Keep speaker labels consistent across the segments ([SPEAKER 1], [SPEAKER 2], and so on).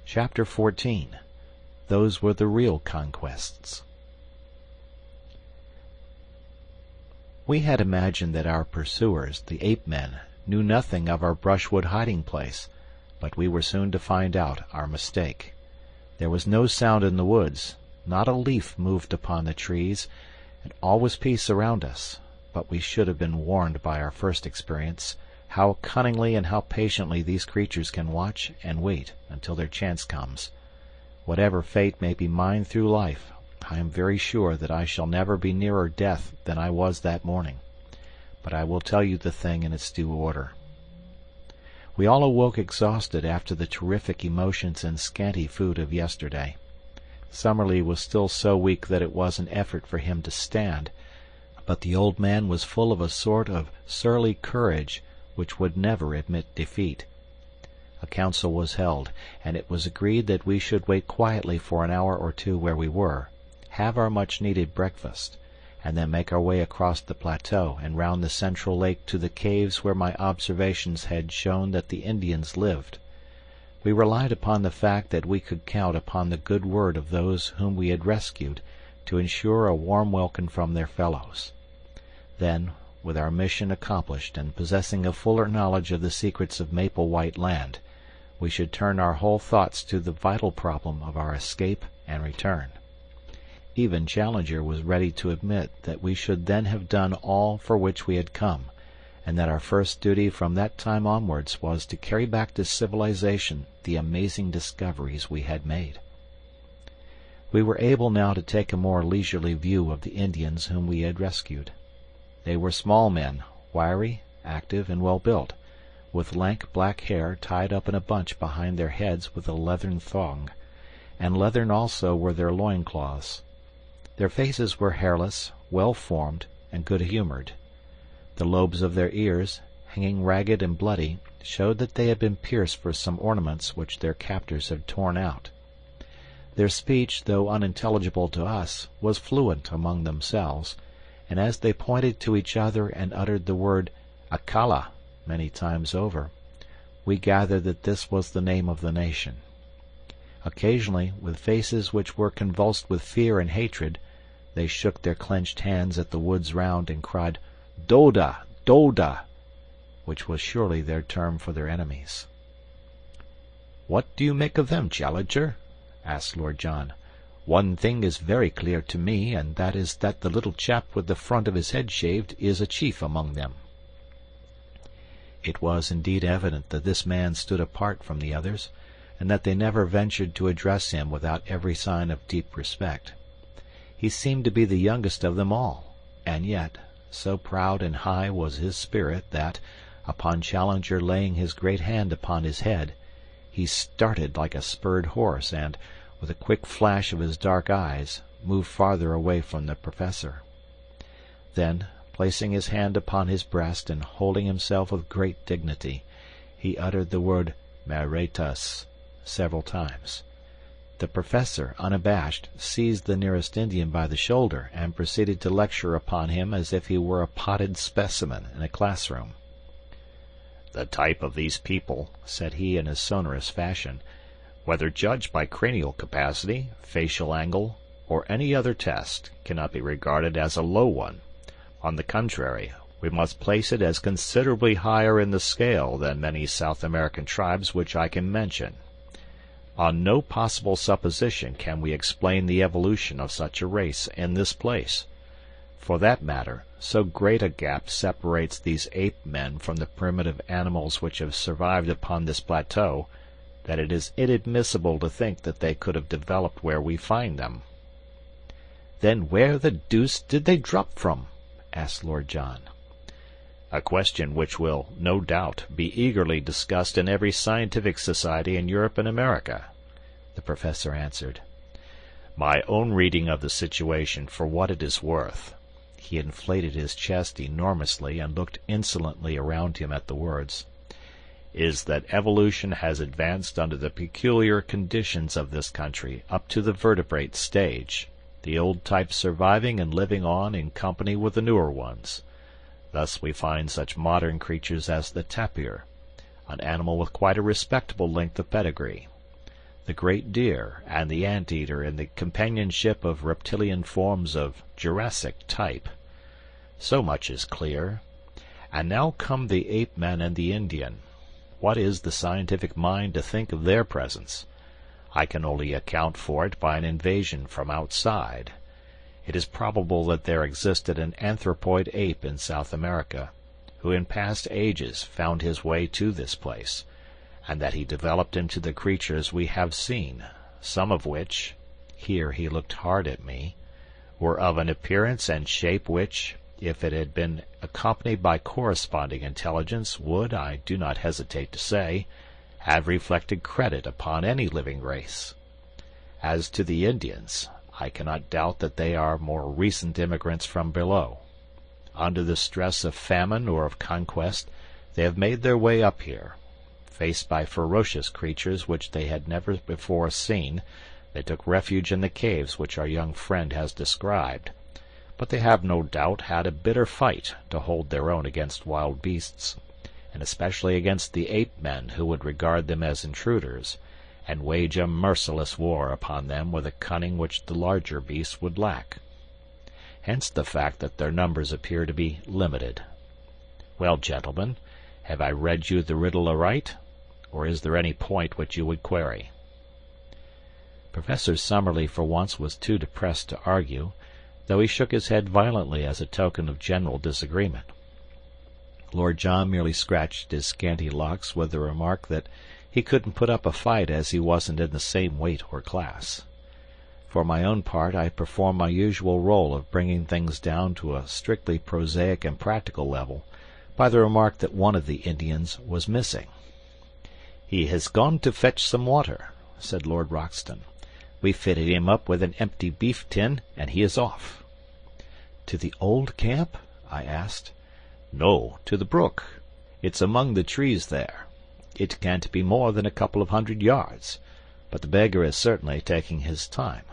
[SPEAKER 1] Chapter 14. Those were the real conquests. We had imagined that our pursuers, the ape-men, knew nothing of our brushwood hiding-place, but we were soon to find out our mistake. There was no sound in the woods, not a leaf moved upon the trees, and all was peace around us, but we should have been warned by our first experience how cunningly and how patiently these creatures can watch and wait until their chance comes. Whatever fate may be mine through life, I am very sure that I shall never be nearer death than I was that morning. But I will tell you the thing in its due order. We all awoke exhausted after the terrific emotions and scanty food of yesterday. Summerlee was still so weak that it was an effort for him to stand, but the old man was full of a sort of surly courage which would never admit defeat. A council was held, and it was agreed that we should wait quietly for an hour or two where we were, have our much-needed breakfast, and then make our way across the plateau and round the central lake to the caves where my observations had shown that the Indians lived. We relied upon the fact that we could count upon the good word of those whom we had rescued to ensure a warm welcome from their fellows. Then, with our mission accomplished and possessing a fuller knowledge of the secrets of Maple White Land, we should turn our whole thoughts to the vital problem of our escape and return. Even Challenger was ready to admit that we should then have done all for which we had come, and that our first duty from that time onwards was to carry back to civilization the amazing discoveries we had made. We were able now to take a more leisurely view of the Indians whom we had rescued. They were small men, wiry, active, and well-built, with lank black hair tied up in a bunch behind their heads with a leathern thong, and leathern also were their loin-cloths. Their faces were hairless, well-formed, and good-humored. The lobes of their ears, hanging ragged and bloody, showed that they had been pierced for some ornaments which their captors had torn out. Their speech, though unintelligible to us, was fluent among themselves, and as they pointed to each other and uttered the word Akala many times over, we gathered that this was the name of the nation. Occasionally, with faces which were convulsed with fear and hatred, they shook their clenched hands at the woods round and cried, "Doda! Doda!" which was surely their term for their enemies. "What do you make of them, Challenger?" asked Lord John. "One thing is very clear to me, and that is that the little chap with the front of his head shaved is a chief among them." It was indeed evident that this man stood apart from the others, and that they never ventured to address him without every sign of deep respect. He seemed to be the youngest of them all, and yet, so proud and high was his spirit that, upon Challenger laying his great hand upon his head, he started like a spurred horse and, with a quick flash of his dark eyes, moved farther away from the professor. Then, placing his hand upon his breast and holding himself with great dignity, he uttered the word "Meritas" several times. The professor, unabashed, seized the nearest Indian by the shoulder and proceeded to lecture upon him as if he were a potted specimen in a classroom. "The type of these people," said he in his sonorous fashion, "whether judged by cranial capacity, facial angle, or any other test, cannot be regarded as a low one. On the contrary, we must place it as considerably higher in the scale than many South American tribes which I can mention. On no possible supposition can we explain the evolution of such a race in this place. For that matter, so great a gap separates these ape-men from the primitive animals which have survived upon this plateau, that it is inadmissible to think that they could have developed where we find them." "Then where the deuce did they drop from?" asked Lord John. "A question which will, no doubt, be eagerly discussed in every scientific society in Europe and America," the professor answered. "My own reading of the situation for what it is worth," he inflated his chest enormously and looked insolently around him at the words, "is that evolution has advanced under the peculiar conditions of this country up to the vertebrate stage, the old types surviving and living on in company with the newer ones. Thus we find such modern creatures as the tapir, an animal with quite a respectable length of pedigree. the great deer and the anteater in the companionship of reptilian forms of Jurassic type. So much is clear. And now come the ape-man and the Indian. What is the scientific mind to think of their presence? I can only account for it by an invasion from outside. It is probable that there existed an anthropoid ape in South America, who in past ages found his way to this place, and that he developed into the creatures we have seen, some of which," here he looked hard at me, "were of an appearance and shape which, if it had been accompanied by corresponding intelligence, would, I do not hesitate to say, have reflected credit upon any living race. As to the Indians, I cannot doubt that they are more recent immigrants from below. Under the stress of famine or of conquest, they have made their way up here. Faced by ferocious creatures which they had never before seen, they took refuge in the caves which our young friend has described. But they have no doubt had a bitter fight to hold their own against wild beasts, and especially against the ape-men who would regard them as intruders, and wage a merciless war upon them with a cunning which the larger beasts would lack. Hence the fact that their numbers appear to be limited. Well, gentlemen, have I read you the riddle aright, or is there any point which you would query?" Professor Summerlee for once was too depressed to argue, though he shook his head violently as a token of general disagreement. Lord John merely scratched his scanty locks with the remark that he couldn't put up a fight as he wasn't in the same weight or class. For my own part, I performed my usual role of bringing things down to a strictly prosaic and practical level by the remark that one of the Indians was missing. "He has gone to fetch some water," said Lord Roxton. "We fitted him up with an empty beef tin, and he is off." "To the old camp?" I asked. "No, to the brook. It's among the trees there. It can't be more than a couple of 100 yards, but the beggar is certainly taking his time."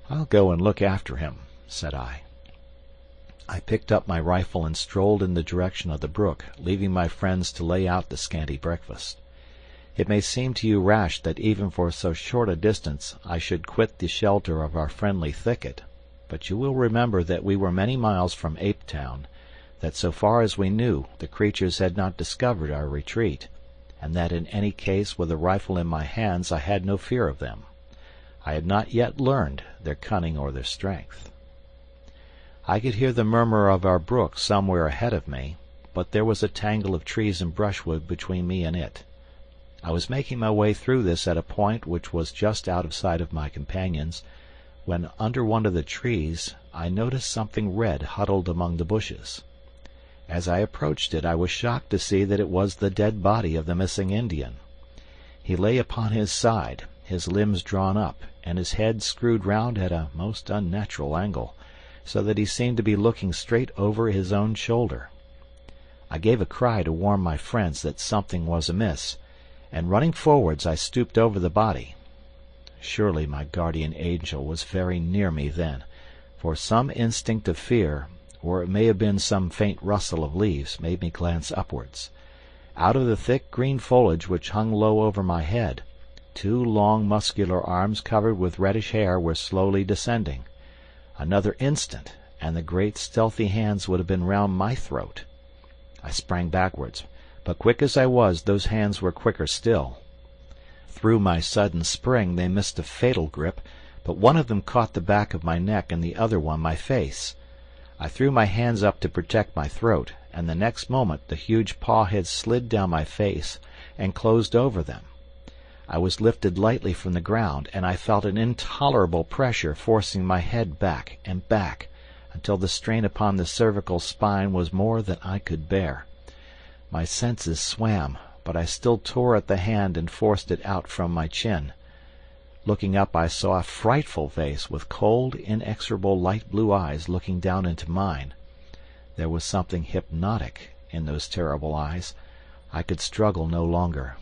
[SPEAKER 1] "I'll go and look after him," said I. I picked up my rifle and strolled in the direction of the brook, leaving my friends to lay out the scanty breakfast. It may seem to you rash that even for so short a distance I should quit the shelter of our friendly thicket, but you will remember that we were many miles from Ape Town, that so far as we knew the creatures had not discovered our retreat, and that in any case with a rifle in my hands I had no fear of them. I had not yet learned their cunning or their strength. I could hear the murmur of our brook somewhere ahead of me, but there was a tangle of trees and brushwood between me and it. I was making my way through this at a point which was just out of sight of my companions, when under one of the trees I noticed something red huddled among the bushes. As I approached it I was shocked to see that it was the dead body of the missing Indian. He lay upon his side, his limbs drawn up, and his head screwed round at a most unnatural angle, so that he seemed to be looking straight over his own shoulder. I gave a cry to warn my friends that something was amiss, and running forwards I stooped over the body. Surely my guardian angel was very near me then, for some instinct of fear, or it may have been some faint rustle of leaves, made me glance upwards. Out of the thick green foliage which hung low over my head, 2 long muscular arms covered with reddish hair were slowly descending. Another instant, and the great stealthy hands would have been round my throat. I sprang backwards, but quick as I was, those hands were quicker still. Through my sudden spring they missed a fatal grip, but one of them caught the back of my neck and the other one my face. I threw my hands up to protect my throat, and the next moment the huge paw had slid down my face and closed over them. I was lifted lightly from the ground, and I felt an intolerable pressure forcing my head back and back, until the strain upon the cervical spine was more than I could bear. My senses swam, but I still tore at the hand and forced it out from my chin. Looking up I saw a frightful face with cold, inexorable light blue eyes looking down into mine. There was something hypnotic in those terrible eyes. I could struggle no longer.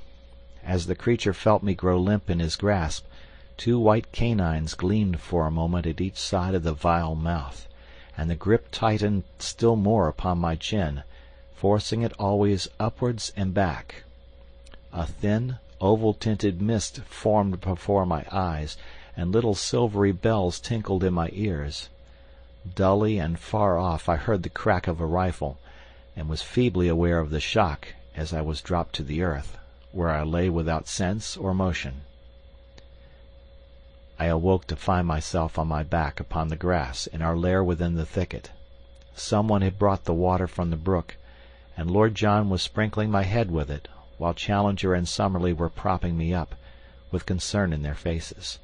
[SPEAKER 1] As the creature felt me grow limp in his grasp, 2 white canines gleamed for a moment at each side of the vile mouth, and the grip tightened still more upon my chin, forcing it always upwards and back. A thin, oval-tinted mist formed before my eyes, and little silvery bells tinkled in my ears. Dully and far off I heard the crack of a rifle, and was feebly aware of the shock as I was dropped to the earth, where I lay without sense or motion. I awoke to find myself on my back upon the grass in our lair within the thicket. Someone had brought the water from the brook, and Lord John was sprinkling my head with it, while Challenger and Summerlee were propping me up, with concern in their faces.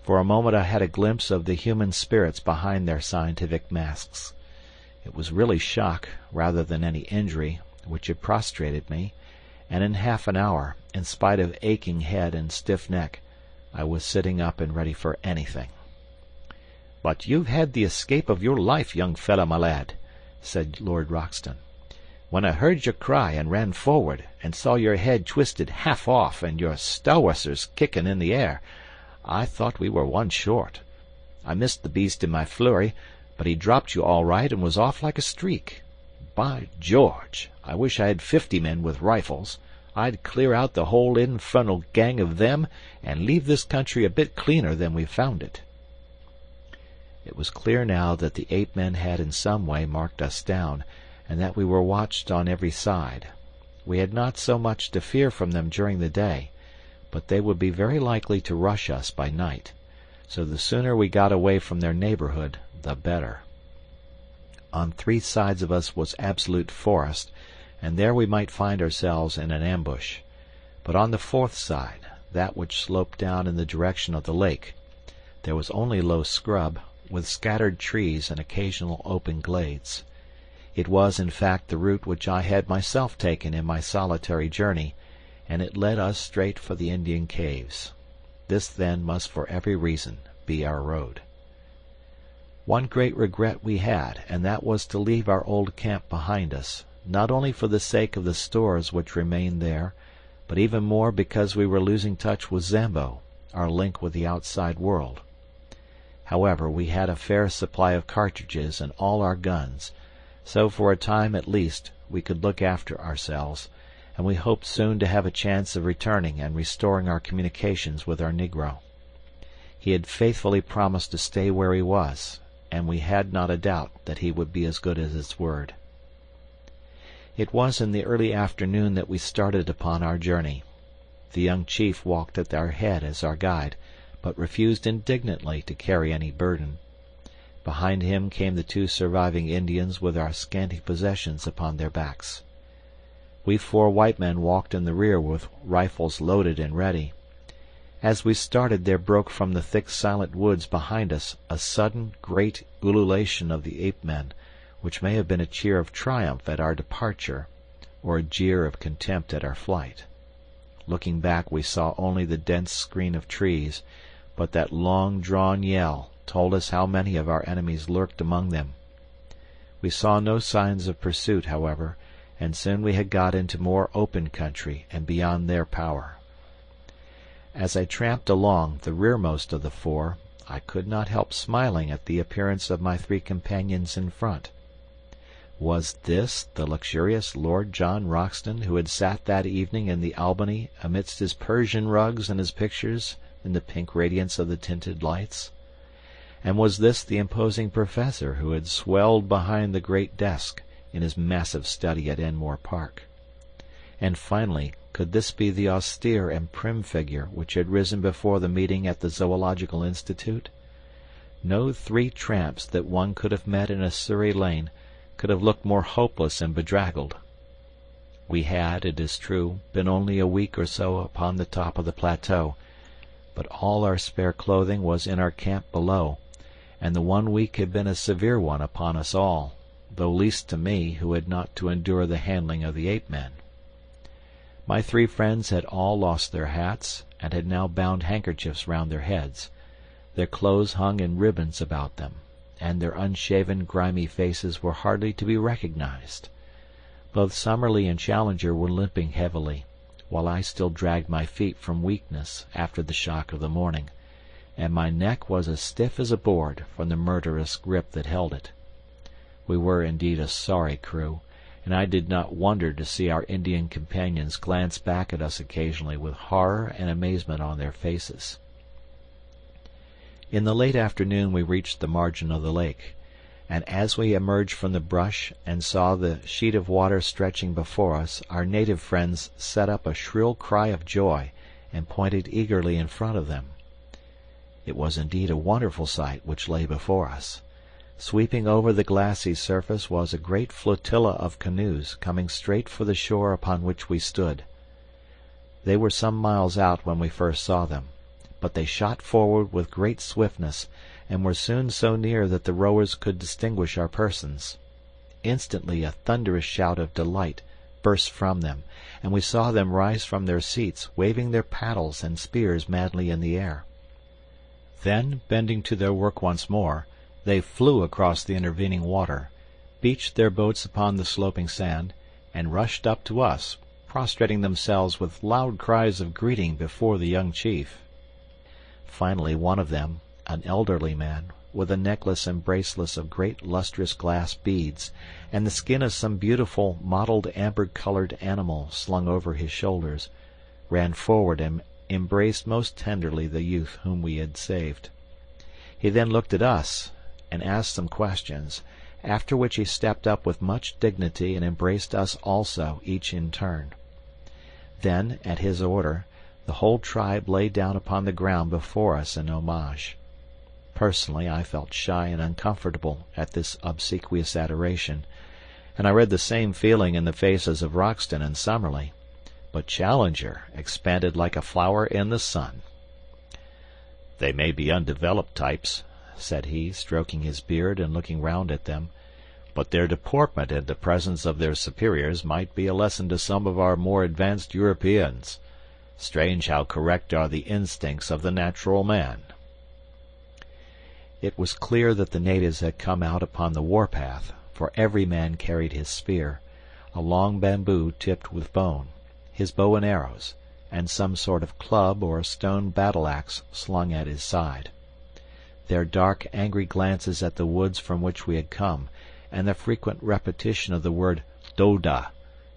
[SPEAKER 1] For a moment I had a glimpse of the human spirits behind their scientific masks. It was really shock, rather than any injury, which had prostrated me, and in half an hour, in spite of aching head and stiff neck, I was sitting up and ready for anything. "But you've had the escape of your life, young fellow, my lad," said Lord Roxton. "When I heard your cry and ran forward, and saw your head twisted half off and your stow'wessers kicking in the air, I thought we were one short. I missed the beast in my flurry, but he dropped you all right and was off like a streak. By George, I wish I had 50 men with rifles. I'd clear out the whole infernal gang of them and leave this country a bit cleaner than we found it." It was clear now that the ape men had in some way marked us down, and that we were watched on every side. We had not so much to fear from them during the day, but they would be very likely to rush us by night, so the sooner we got away from their neighborhood the better. On 3 sides of us was absolute forest, and there we might find ourselves in an ambush. But on the 4th side, that which sloped down in the direction of the lake, there was only low scrub, with scattered trees and occasional open glades. It was, in fact, the route which I had myself taken in my solitary journey, and it led us straight for the Indian caves. This, then, must for every reason be our road. One great regret we had, and that was to leave our old camp behind us, not only for the sake of the stores which remained there, but even more because we were losing touch with Zambo, our link with the outside world. However, we had a fair supply of cartridges and all our guns, so for a time at least we could look after ourselves, and we hoped soon to have a chance of returning and restoring our communications with our negro. He had faithfully promised to stay where he was, and we had not a doubt that he would be as good as his word. It was in the early afternoon that we started upon our journey. The young chief walked at our head as our guide, but refused indignantly to carry any burden. Behind him came the 2 surviving Indians with our scanty possessions upon their backs. We 4 white men walked in the rear with rifles loaded and ready. As we started there broke from the thick silent woods behind us a sudden great ululation of the ape men, which may have been a cheer of triumph at our departure, or a jeer of contempt at our flight. Looking back we saw only the dense screen of trees, but that long-drawn yell told us how many of our enemies lurked among them. We saw no signs of pursuit, however, and soon we had got into more open country and beyond their power. As I tramped along, the rearmost of the 4, I could not help smiling at the appearance of my 3 companions in front. Was this the luxurious Lord John Roxton who had sat that evening in the Albany amidst his Persian rugs and his pictures in the pink radiance of the tinted lights? And was this the imposing professor who had swelled behind the great desk in his massive study at Enmore Park? And finally, could this be the austere and prim figure which had risen before the meeting at the Zoological Institute? No 3 tramps that one could have met in a Surrey lane could have looked more hopeless and bedraggled. We had, it is true, been only a week or so upon the top of the plateau, but all our spare clothing was in our camp below, and the 1 week had been a severe one upon us all, though least to me, who had not to endure the handling of the ape men. My 3 friends had all lost their hats, and had now bound handkerchiefs round their heads. Their clothes hung in ribbons about them, and their unshaven, grimy faces were hardly to be recognized. Both Summerlee and Challenger were limping heavily, while I still dragged my feet from weakness after the shock of the morning, and my neck was as stiff as a board from the murderous grip that held it. We were indeed a sorry crew, and I did not wonder to see our Indian companions glance back at us occasionally with horror and amazement on their faces. In the late afternoon we reached the margin of the lake, and as we emerged from the brush and saw the sheet of water stretching before us, our native friends set up a shrill cry of joy and pointed eagerly in front of them. It was indeed a wonderful sight which lay before us. Sweeping over the glassy surface was a great flotilla of canoes coming straight for the shore upon which we stood. They were some miles out when we first saw them, but they shot forward with great swiftness, and were soon so near that the rowers could distinguish our persons. Instantly a thunderous shout of delight burst from them, and we saw them rise from their seats, waving their paddles and spears madly in the air. Then, bending to their work once more, they flew across the intervening water, beached their boats upon the sloping sand, and rushed up to us, prostrating themselves with loud cries of greeting before the young chief. Finally one of them, an elderly man, with a necklace and bracelets of great lustrous glass beads, and the skin of some beautiful mottled amber-colored animal slung over his shoulders, ran forward and embraced most tenderly the youth whom we had saved. He then looked at us, and asked some questions, after which he stepped up with much dignity and embraced us also, each in turn. Then, at his order, the whole tribe lay down upon the ground before us in homage. Personally, I felt shy and uncomfortable at this obsequious adoration, and I read the same feeling in the faces of Roxton and Summerlee, but Challenger expanded like a flower in the sun. "They may be undeveloped types," said he, stroking his beard and looking round at them, "but their deportment in the presence of their superiors might be a lesson to some of our more advanced Europeans. Strange how correct are the instincts of the natural man." It was clear that the natives had come out upon the war-path, for every man carried his spear, a long bamboo tipped with bone, his bow and arrows, and some sort of club or stone battle-axe slung at his side. Their dark, angry glances at the woods from which we had come, and the frequent repetition of the word "Doda,"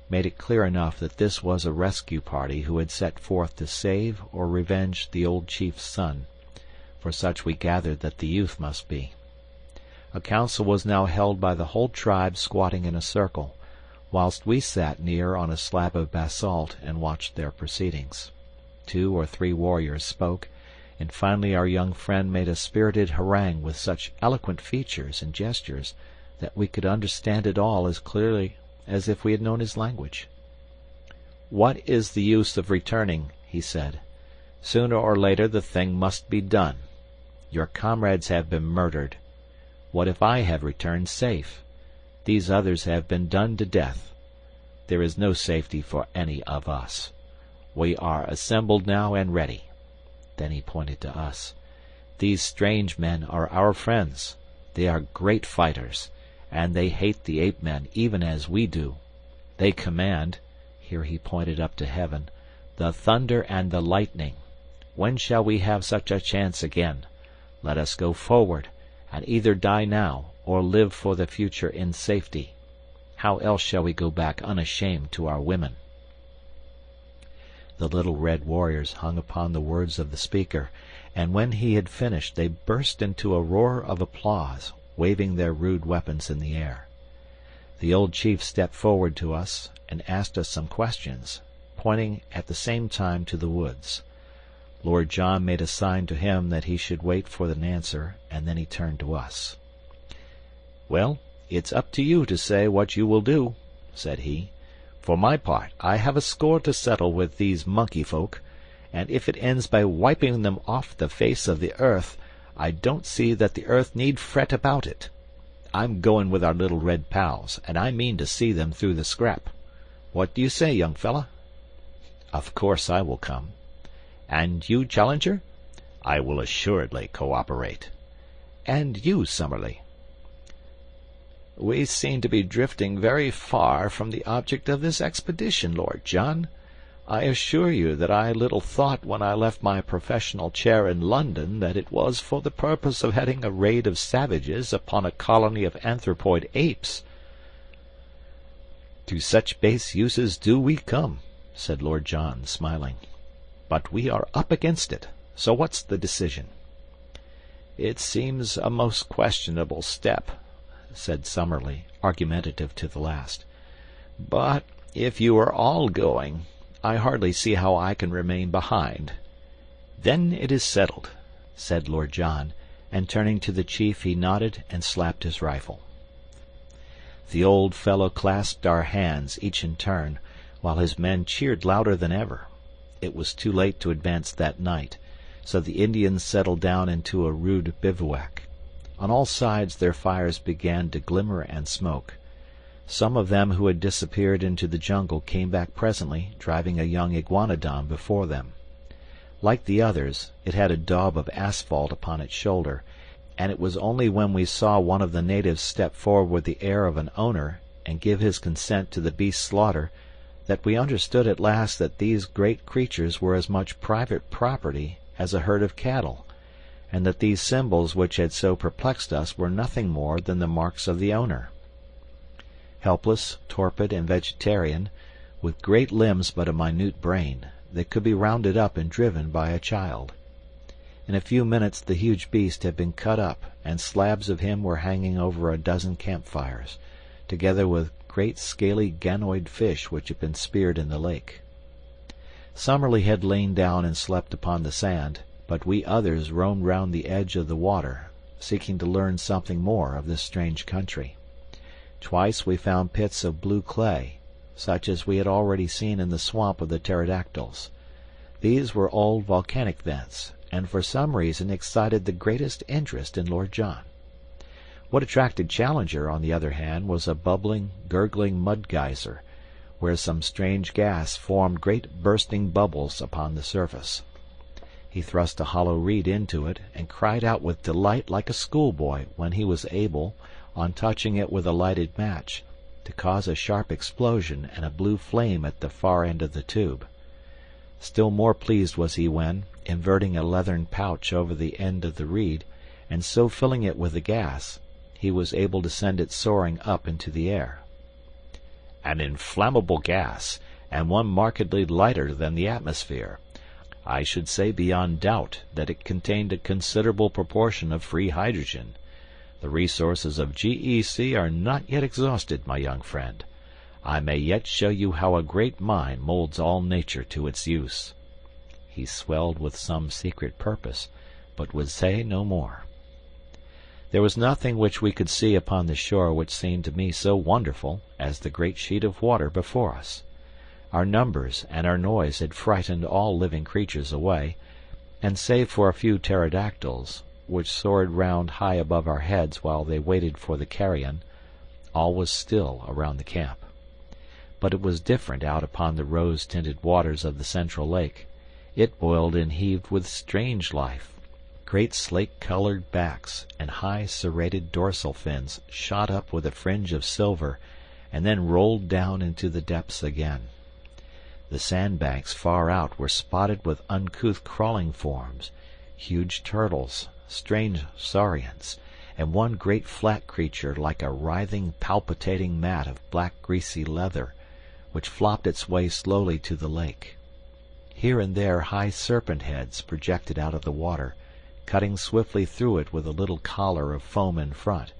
[SPEAKER 1] made it clear enough that this was a rescue party who had set forth to save or revenge the old chief's son, for such we gathered that the youth must be. A council was now held by the whole tribe squatting in a circle, whilst we sat near on a slab of basalt and watched their proceedings. 2 or 3 warriors spoke, and finally our young friend made a spirited harangue with such eloquent features and gestures that we could understand it all as clearly as if we had known his language. "What is the use of returning?" he said. "Sooner or later the thing must be done. Your comrades have been murdered. What if I have returned safe? These others have been done to death. There is no safety for any of us. We are assembled now and ready." Then he pointed to us. "These strange men are our friends. They are great fighters, and they hate the ape-men even as we do. They command," here he pointed up to heaven, "the thunder and the lightning. When shall we have such a chance again? Let us go forward, and either die now or live for the future in safety. How else shall we go back unashamed to our women?" The little red warriors hung upon the words of the speaker, and when he had finished they burst into a roar of applause, waving their rude weapons in the air. The old chief stepped forward to us and asked us some questions, pointing at the same time to the woods. Lord John made a sign to him that he should wait for an answer, and then he turned to us. "Well, it's up to you to say what you will do," said he. "For my part, I have a score to settle with these monkey folk, and if it ends by wiping them off the face of the earth, I don't see that the earth need fret about it. I'm going with our little red pals, and I mean to see them through the scrap. What do you say, young fella?" "Of course I will come." "And you, Challenger?" "I will assuredly cooperate." "And you, Summerlee?" "We seem to be drifting very far from the object of this expedition, Lord John. I assure you that I little thought when I left my professional chair in London that it was for the purpose of heading a raid of savages upon a colony of anthropoid apes." "To such base uses do we come," said Lord John, smiling. "But we are up against it, so what's the decision?" "It seems a most questionable step," said Summerlee, argumentative to the last. "But if you are all going, I hardly see how I can remain behind." "Then it is settled," said Lord John, and turning to the chief he nodded and slapped his rifle. The old fellow clasped our hands, each in turn, while his men cheered louder than ever. It was too late to advance that night, so the Indians settled down into a rude bivouac. On all sides their fires began to glimmer and smoke. Some of them who had disappeared into the jungle came back presently, driving a young iguanodon before them. Like the others, it had a daub of asphalt upon its shoulder, and it was only when we saw one of the natives step forward with the air of an owner and give his consent to the beast's slaughter that we understood at last that these great creatures were as much private property as a herd of cattle, and that these symbols which had so perplexed us were nothing more than the marks of the owner. Helpless, torpid, and vegetarian, with great limbs but a minute brain, they could be rounded up and driven by a child. In a few minutes the huge beast had been cut up, and slabs of him were hanging over a dozen campfires, together with great scaly ganoid fish which had been speared in the lake. Summerlee had lain down and slept upon the sand, but we others roamed round the edge of the water, seeking to learn something more of this strange country. Twice we found pits of blue clay, such as we had already seen in the swamp of the pterodactyls. These were old volcanic vents, and for some reason excited the greatest interest in Lord John. What attracted Challenger, on the other hand, was a bubbling, gurgling mud geyser, where some strange gas formed great bursting bubbles upon the surface. He thrust a hollow reed into it, and cried out with delight like a schoolboy when he was able, on touching it with a lighted match, to cause a sharp explosion and a blue flame at the far end of the tube. Still more pleased was he when, inverting a leathern pouch over the end of the reed, and so filling it with the gas, he was able to send it soaring up into the air. "An inflammable gas, and one markedly lighter than the atmosphere. I should say beyond doubt that it contained a considerable proportion of free hydrogen. The resources of GEC are not yet exhausted, my young friend. I may yet show you how a great mind molds all nature to its use." He swelled with some secret purpose, but would say no more. There was nothing which we could see upon the shore which seemed to me so wonderful as the great sheet of water before us. Our numbers and our noise had frightened all living creatures away, and save for a few pterodactyls, which soared round high above our heads while they waited for the carrion, all was still around the camp. But it was different out upon the rose-tinted waters of the central lake. It boiled and heaved with strange life. Great slate-colored backs and high serrated dorsal fins shot up with a fringe of silver, and then rolled down into the depths again. The sandbanks far out were spotted with uncouth crawling forms, huge turtles, strange saurians, and one great flat creature like a writhing, palpitating mat of black greasy leather, which flopped its way slowly to the lake. Here and there high serpent heads projected out of the water, cutting swiftly through it with a little collar of foam in front,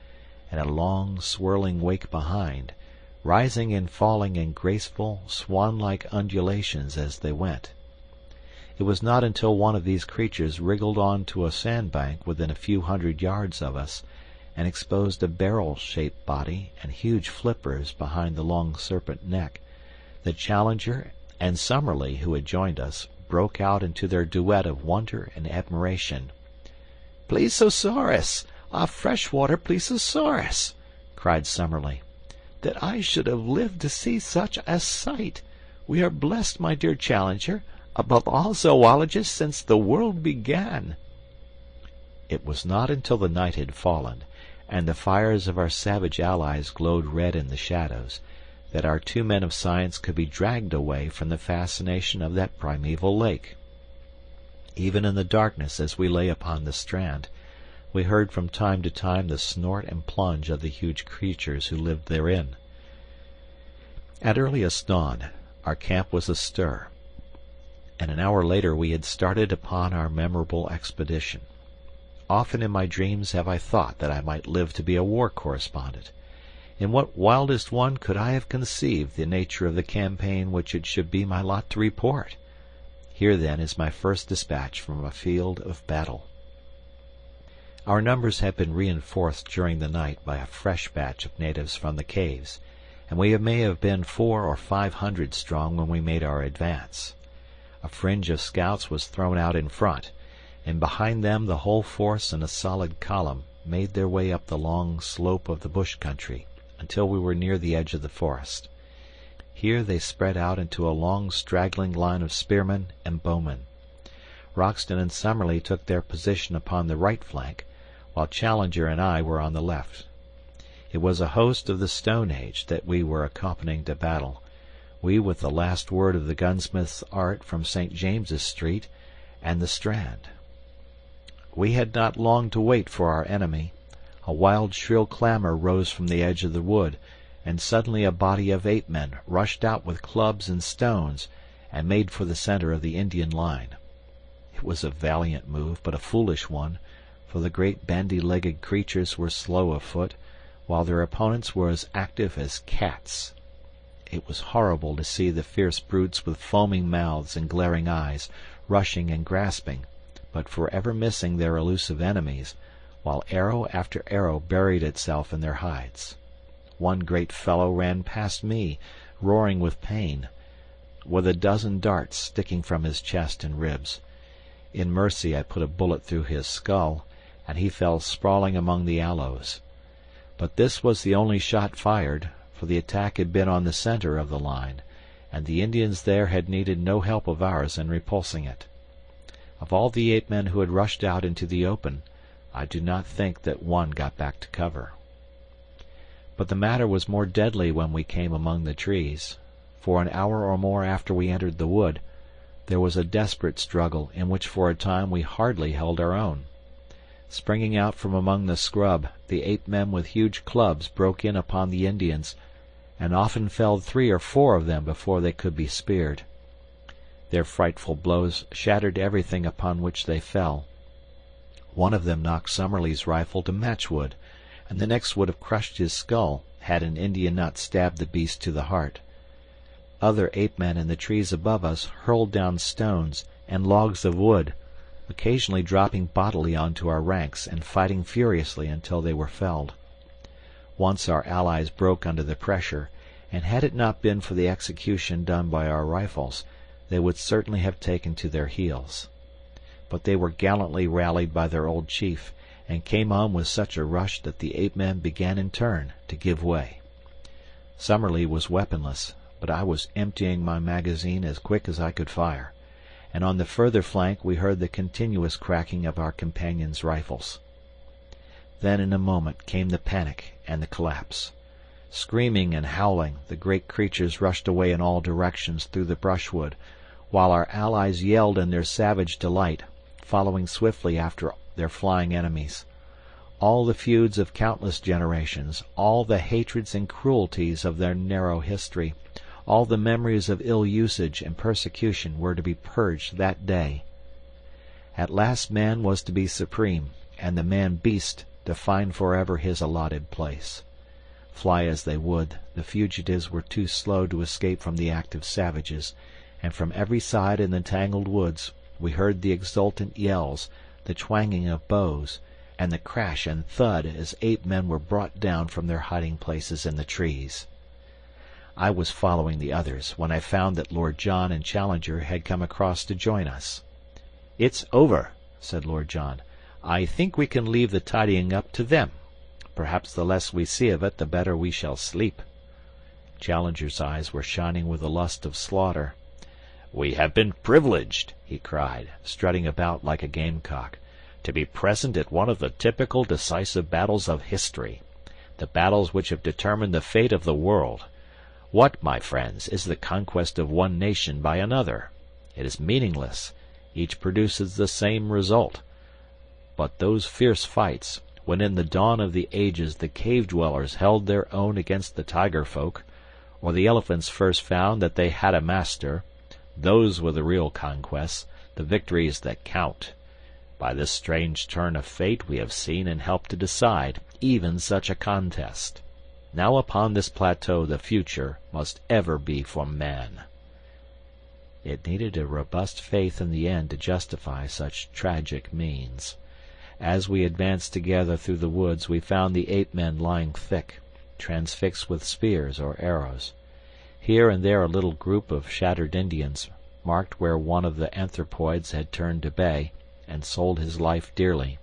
[SPEAKER 1] and a long, swirling wake behind, rising and falling in graceful, swan-like undulations as they went. It was not until one of these creatures wriggled on to a sandbank within a few hundred yards of us, and exposed a barrel-shaped body and huge flippers behind the long serpent neck, that Challenger and Summerlee, who had joined us, broke out into their duet of wonder and admiration. "Plesiosaurus! A freshwater plesiosaurus!" cried Summerlee. "That I should have lived to see such a sight! We are blessed, my dear Challenger, above all zoologists since the world began." It was not until the night had fallen, and the fires of our savage allies glowed red in the shadows, that our two men of science could be dragged away from the fascination of that primeval lake. Even in the darkness as we lay upon the strand, we heard from time to time the snort and plunge of the huge creatures who lived therein. At earliest dawn, our camp was astir, and an hour later we had started upon our memorable expedition. Often in my dreams have I thought that I might live to be a war correspondent. In what wildest one could I have conceived the nature of the campaign which it should be my lot to report? Here, then, is my first dispatch from a field of battle. Our numbers had been reinforced during the night by a fresh batch of natives from the caves, and we may have been 400 or 500 strong when we made our advance. A fringe of scouts was thrown out in front, and behind them the whole force in a solid column made their way up the long slope of the bush country until we were near the edge of the forest. Here they spread out into a long straggling line of spearmen and bowmen. Roxton and Summerlee took their position upon the right flank, while Challenger and I were on the left. It was a host of the Stone Age that we were accompanying to battle, we with the last word of the gunsmith's art from St. James's Street and the Strand. We had not long to wait for our enemy. A wild shrill clamour rose from the edge of the wood, and suddenly a body of ape-men rushed out with clubs and stones, and made for the centre of the Indian line. It was a valiant move, but a foolish one, for the great bandy-legged creatures were slow of foot, while their opponents were as active as cats. It was horrible to see the fierce brutes with foaming mouths and glaring eyes, rushing and grasping, but forever missing their elusive enemies, while arrow after arrow buried itself in their hides. One great fellow ran past me, roaring with pain, with a dozen darts sticking from his chest and ribs. In mercy I put a bullet through his skull, and he fell sprawling among the aloes. But this was the only shot fired, for the attack had been on the centre of the line, and the Indians there had needed no help of ours in repulsing it. Of all the ape-men who had rushed out into the open, I do not think that one got back to cover. But the matter was more deadly when we came among the trees. For an hour or more after we entered the wood, there was a desperate struggle in which for a time we hardly held our own. Springing out from among the scrub, the ape-men with huge clubs broke in upon the Indians, and often felled 3 or 4 of them before they could be speared. Their frightful blows shattered everything upon which they fell. One of them knocked Summerlee's rifle to matchwood, and the next would have crushed his skull had an Indian not stabbed the beast to the heart. Other ape-men in the trees above us hurled down stones and logs of wood, occasionally dropping bodily onto our ranks and fighting furiously until they were felled. Once our allies broke under the pressure, and had it not been for the execution done by our rifles, they would certainly have taken to their heels. But they were gallantly rallied by their old chief, and came on with such a rush that the ape-men began in turn to give way. Summerlee was weaponless, but I was emptying my magazine as quick as I could fire, and on the further flank we heard the continuous cracking of our companions' rifles. Then in a moment came the panic and the collapse. Screaming and howling, the great creatures rushed away in all directions through the brushwood, while our allies yelled in their savage delight, following swiftly after their flying enemies. All the feuds of countless generations, all the hatreds and cruelties of their narrow history, all the memories of ill usage and persecution were to be purged that day. At last man was to be supreme, and the man-beast to find forever his allotted place. Fly as they would, the fugitives were too slow to escape from the active savages, and from every side in the tangled woods we heard the exultant yells, the twanging of bows, and the crash and thud as ape-men were brought down from their hiding-places in the trees. I was following the others when I found that Lord John and Challenger had come across to join us. "It's over," said Lord John. "I think we can leave the tidying up to them. Perhaps the less we see of it, the better we shall sleep." Challenger's eyes were shining with the lust of slaughter. "We have been privileged," he cried, strutting about like a gamecock, "to be present at one of the typical decisive battles of history, the battles which have determined the fate of the world. What, my friends, is the conquest of one nation by another? It is meaningless. Each produces the same result. But those fierce fights, when in the dawn of the ages the cave-dwellers held their own against the tiger folk, or the elephants first found that they had a master, those were the real conquests, the victories that count. By this strange turn of fate we have seen and helped to decide even such a contest. Now upon this plateau the future must ever be for man." It needed a robust faith in the end to justify such tragic means. As we advanced together through the woods we found the ape-men lying thick, transfixed with spears or arrows. Here and there a little group of shattered Indians marked where one of the anthropoids had turned to bay and sold his life dearly.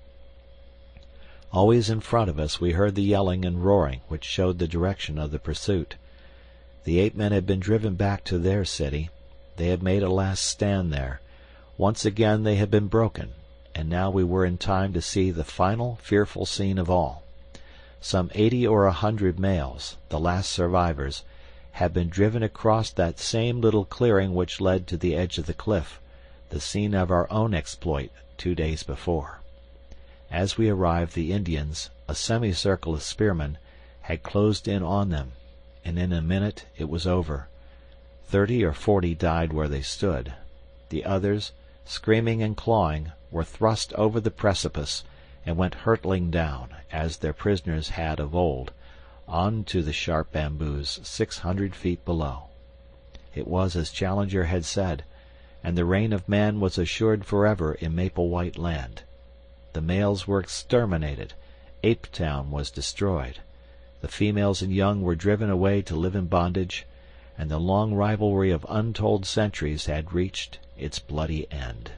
[SPEAKER 1] Always in front of us we heard the yelling and roaring which showed the direction of the pursuit. The ape-men had been driven back to their city. They had made a last stand there. Once again they had been broken, and now we were in time to see the final fearful scene of all. Some 80 or 100 males, the last survivors, had been driven across that same little clearing which led to the edge of the cliff, the scene of our own exploit 2 days before. As we arrived the Indians, a semicircle of spearmen, had closed in on them, and in a minute it was over. 30 or 40 died where they stood. The others, screaming and clawing, were thrust over the precipice and went hurtling down, as their prisoners had of old, on to the sharp bamboos 600 feet below. It was as Challenger had said, and the reign of man was assured forever in Maple White Land. The males were exterminated, Ape Town was destroyed, the females and young were driven away to live in bondage, and the long rivalry of untold centuries had reached its bloody end.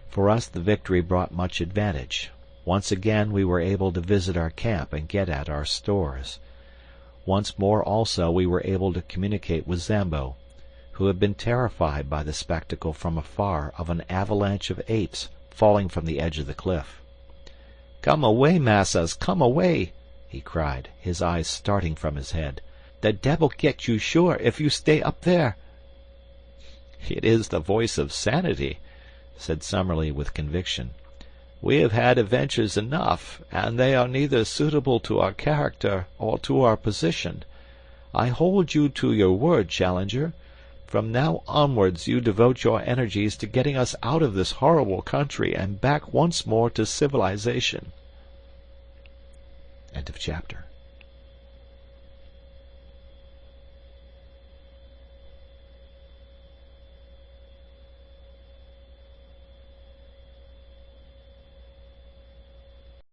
[SPEAKER 1] For us the victory brought much advantage. Once again we were able to visit our camp and get at our stores. Once more also we were able to communicate with Zambo, who had been terrified by the spectacle from afar of an avalanche of apes falling from the edge of the cliff. "Come away, massas, come away!" he cried, his eyes starting from his head. "The devil get you sure if you stay up there." "It is the voice of sanity," said Summerlee with conviction. "We have had adventures enough, and they are neither suitable to our character or to our position. I hold you to your word, Challenger. From now onwards you devote your energies to getting us out of this horrible country and back once more to civilization." End of chapter.